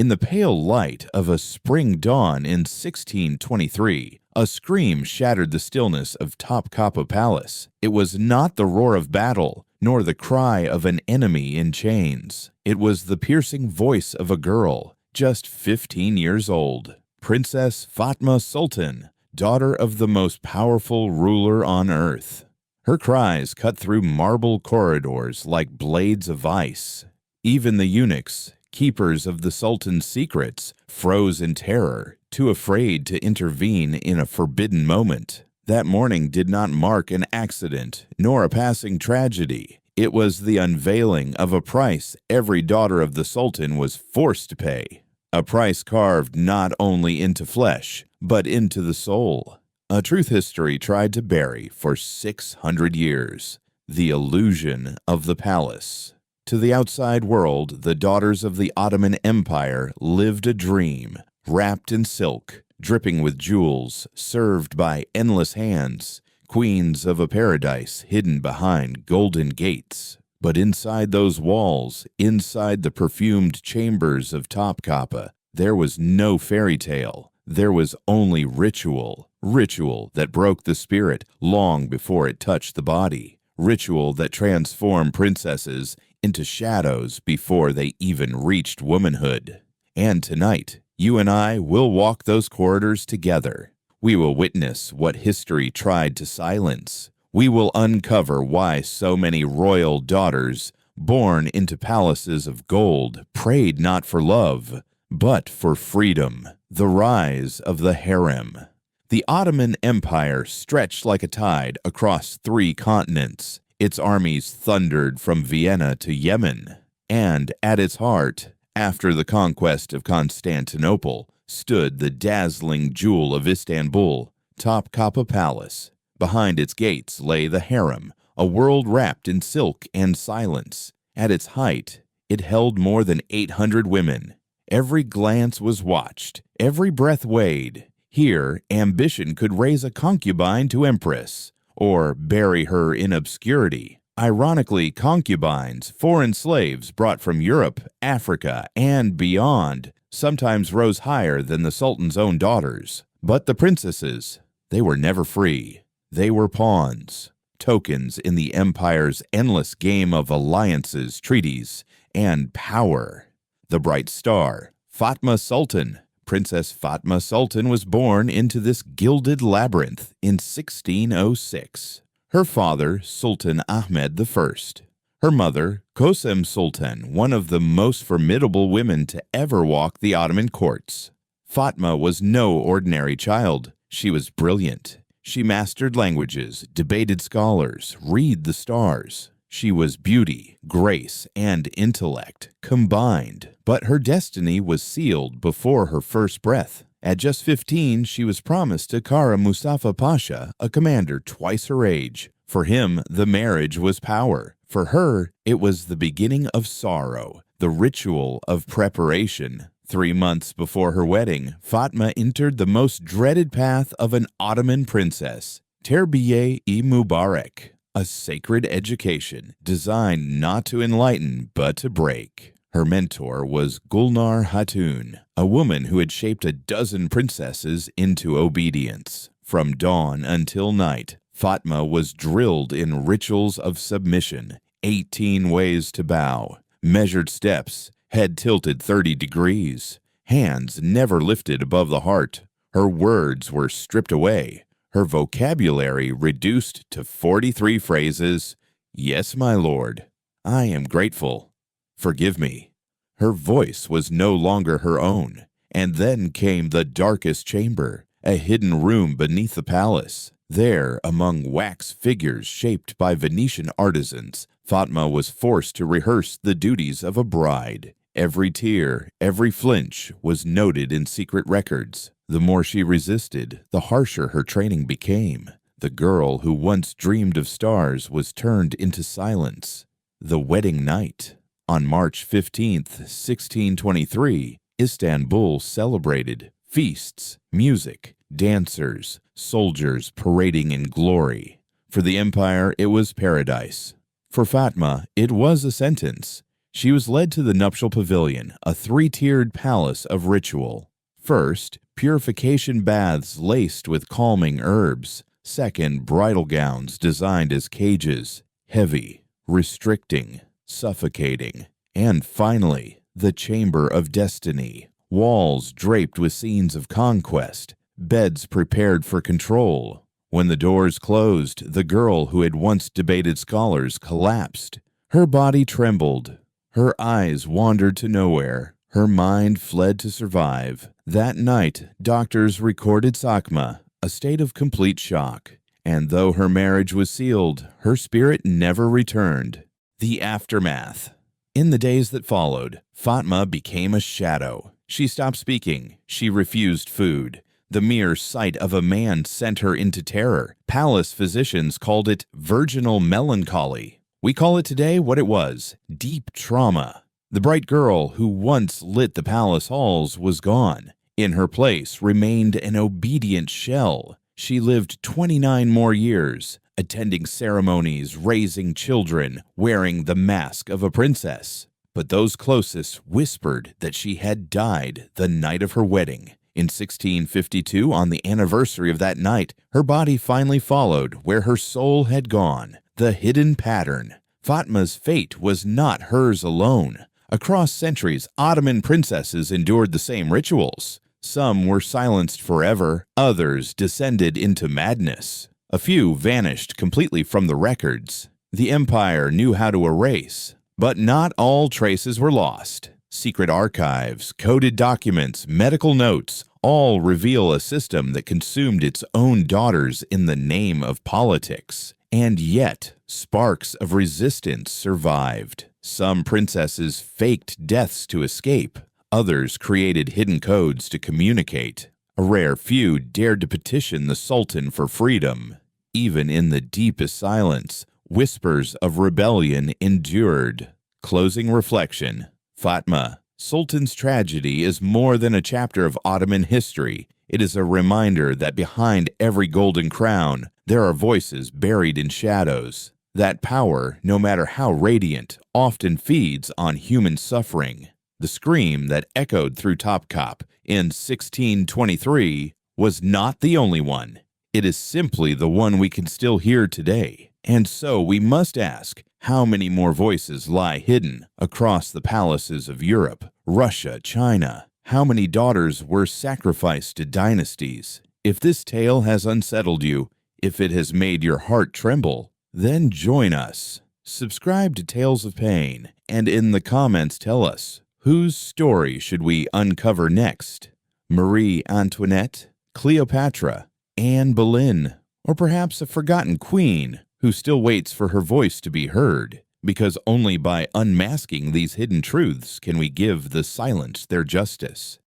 In the pale light of a spring dawn in 1623, a scream shattered the stillness of Topkapi Palace. It was not the roar of battle, nor the cry of an enemy in chains. It was the piercing voice of a girl, just 15 years old, Princess Fatma Sultan, daughter of the most powerful ruler on earth. Her cries cut through marble corridors like blades of ice. Even the eunuchs, keepers of the Sultan's secrets, froze in terror, too afraid to intervene in a forbidden moment. That morning did not mark an accident, nor a passing tragedy. It was the unveiling of a price every daughter of the Sultan was forced to pay. A price carved not only into flesh, but into the soul. A truth history tried to bury for 600 years. The illusion of the palace. To the outside world, the daughters of the Ottoman Empire lived a dream, wrapped in silk, dripping with jewels, served by endless hands, queens of a paradise hidden behind golden gates. But inside those walls, inside the perfumed chambers of Topkapi, there was no fairy tale. There was only ritual that broke the spirit long before it touched the body, ritual that transformed princesses into shadows before they even reached womanhood. And tonight, you and I will walk those corridors together. We will witness what history tried to silence. We will uncover why so many royal daughters, born into palaces of gold, prayed not for love, but for freedom. The rise of the harem. The Ottoman Empire stretched like a tide across 3 continents. Its armies thundered from Vienna to Yemen. And at its heart, after the conquest of Constantinople, stood the dazzling jewel of Istanbul, Topkapi Palace. Behind its gates lay the harem, a world wrapped in silk and silence. At its height, it held more than 800 women. Every glance was watched, every breath weighed. Here, ambition could raise a concubine to empress, or bury her in obscurity. Ironically, concubines, foreign slaves brought from Europe, Africa, and beyond, sometimes rose higher than the Sultan's own daughters. But the princesses, they were never free. They were pawns, tokens in the empire's endless game of alliances, treaties, and power. The bright star, Fatma Sultan. Princess Fatma Sultan was born into this gilded labyrinth in 1606. Her father, Sultan Ahmed I. Her mother, Kosem Sultan, one of the most formidable women to ever walk the Ottoman courts. Fatma was no ordinary child. She was brilliant. She mastered languages, debated scholars, read the stars. She was beauty, grace, and intellect combined, but her destiny was sealed before her first breath. At just 15, she was promised to Kara Mustafa Pasha, a commander twice her age. For him, the marriage was power. For her, it was the beginning of sorrow, the ritual of preparation. 3 months before her wedding, Fatma entered the most dreaded path of an Ottoman princess, Terbiye-i Mubarak. A sacred education designed not to enlighten but to break. Her mentor was Gulnar Hatun, a woman who had shaped a dozen princesses into obedience. From dawn until night, Fatma was drilled in rituals of submission, 18 ways to bow, measured steps, head tilted 30 degrees, hands never lifted above the heart. Her words were stripped away. Her vocabulary reduced to 43 phrases. Yes, my lord. I am grateful. Forgive me. Her voice was no longer her own. And then came the darkest chamber, a hidden room beneath the palace. There, among wax figures shaped by Venetian artisans, Fatma was forced to rehearse the duties of a bride. Every tear, every flinch was noted in secret records. The more she resisted, the harsher her training became. The girl who once dreamed of stars was turned into silence. The wedding night. On March 15th, 1623, Istanbul celebrated. Feasts, music, dancers, soldiers parading in glory. For the empire, it was paradise. For Fatma, it was a sentence. She was led to the nuptial pavilion, a three-tiered palace of ritual. First, purification baths laced with calming herbs. Second, bridal gowns designed as cages, heavy, restricting, suffocating. And finally, the Chamber of Destiny, walls draped with scenes of conquest, beds prepared for control. When the doors closed, the girl who had once debated scholars collapsed. Her body trembled. Her eyes wandered to nowhere. Her mind fled to survive. That night, doctors recorded Sakma, a state of complete shock. And though her marriage was sealed, her spirit never returned. The aftermath. In the days that followed, Fatma became a shadow. She stopped speaking. She refused food. The mere sight of a man sent her into terror. Palace physicians called it virginal melancholy. We call it today what it was: deep trauma. The bright girl who once lit the palace halls was gone. In her place remained an obedient shell. She lived 29 more years, attending ceremonies, raising children, wearing the mask of a princess. But those closest whispered that she had died the night of her wedding. In 1652, on the anniversary of that night, her body finally followed where her soul had gone, the hidden pattern. Fatma's fate was not hers alone. Across centuries, Ottoman princesses endured the same rituals. Some were silenced forever, others descended into madness. A few vanished completely from the records. The empire knew how to erase, but not all traces were lost. Secret archives, coded documents, medical notes, all reveal a system that consumed its own daughters in the name of politics. And yet, sparks of resistance survived. Some princesses faked deaths to escape. Others created hidden codes to communicate. A rare few dared to petition the Sultan for freedom. Even in the deepest silence, whispers of rebellion endured. Closing reflection. Fatma, Sultan's tragedy is more than a chapter of Ottoman history. It is a reminder that behind every golden crown, there are voices buried in shadows. That power, no matter how radiant, often feeds on human suffering. The scream that echoed through Topkapı in 1623 was not the only one. It is simply the one we can still hear today. And so we must ask, how many more voices lie hidden across the palaces of Europe, Russia, China? How many daughters were sacrificed to dynasties? If this tale has unsettled you, if it has made your heart tremble, then join us. Subscribe to Tales of Pain, and in the comments tell us, whose story should we uncover next? Marie Antoinette, Cleopatra, Anne Boleyn, or perhaps a forgotten queen who still waits for her voice to be heard? Because only by unmasking these hidden truths can we give the silent their justice.